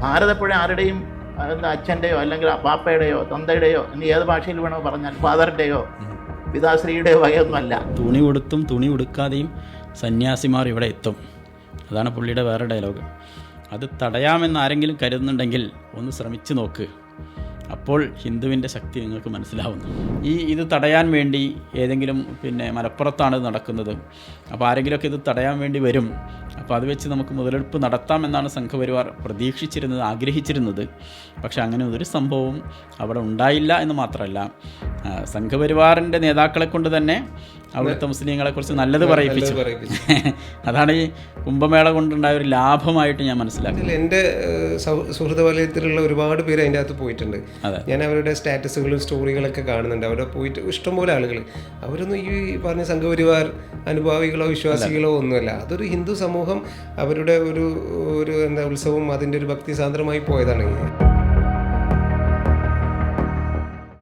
ഭാരതപ്പുഴ ആരുടെയും അച്ഛൻ്റെയോ അല്ലെങ്കിൽ പാപ്പയുടെയോ തന്തയുടെയോ ഇനി ഏത് ഭാഷയിൽ വേണോ പറഞ്ഞാൽ ഫാദറിൻ്റെയോ പിതാശ്രീയുടെയോ വകയൊന്നുമല്ല. തുണി കൊടുത്തും തുണി ഉടുക്കാതെയും സന്യാസിമാർ ഇവിടെ എത്തും. അതാണ് പുള്ളിയുടെ വേറെ ഡയലോഗ്. അത് തടയാമെന്ന് ആരെങ്കിലും കരുതുന്നുണ്ടെങ്കിൽ ഒന്ന് ശ്രമിച്ചു നോക്ക്. അപ്പോൾ ഹിന്ദുവിൻ്റെ ശക്തി നിങ്ങൾക്ക് മനസ്സിലാവുന്നു. ഇത് തടയാൻ വേണ്ടി ഏതെങ്കിലും മലപ്പുറത്താണ് നടക്കുന്നത്. അപ്പോൾ ആരെങ്കിലുമൊക്കെ ഇത് തടയാൻ വേണ്ടി വരും. അപ്പോൾ അത് വെച്ച് നമുക്ക് മുതലെടുപ്പ് നടത്താമെന്നാണ് സംഘപരിവാർ പ്രതീക്ഷിച്ചിരുന്നത്, ആഗ്രഹിച്ചിരുന്നത്. പക്ഷേ അങ്ങനെ ഒരു സംഭവവും അവിടെ ഉണ്ടായില്ല എന്ന് മാത്രമല്ല, സംഘപരിവാറിൻ്റെ നേതാക്കളെ കൊണ്ട് തന്നെ അവിടുത്തെ മുസ്ലിങ്ങളെക്കുറിച്ച് നല്ലത് പറയിപ്പിച്ചു. അതാണ് ഈ കുംഭമേള കൊണ്ടുണ്ടായ ഒരു ലാഭമായിട്ട് ഞാൻ മനസ്സിലാക്കുന്നത്. എൻ്റെ സുഹൃത്ത് വലയത്തിലുള്ള ഒരുപാട് പേര് അതിൻ്റെ അകത്ത് പോയിട്ടുണ്ട്. ഞാൻ അവരുടെ സ്റ്റാറ്റസുകളും സ്റ്റോറികളൊക്കെ കാണുന്നുണ്ട്. അവിടെ പോയിട്ട് ഇഷ്ടംപോലെ ആളുകൾ, അവരൊന്നും ഈ പറഞ്ഞ സംഘപരിവാർ അനുഭാവികളോ വിശ്വാസികളോ ഒന്നുമല്ല. അതൊരു ഹിന്ദു സമൂഹം അവരുടെ ഒരു ഉത്സവം, അതിൻ്റെ ഒരു ഭക്തി സാന്ദ്രമായി പോയതാണ്.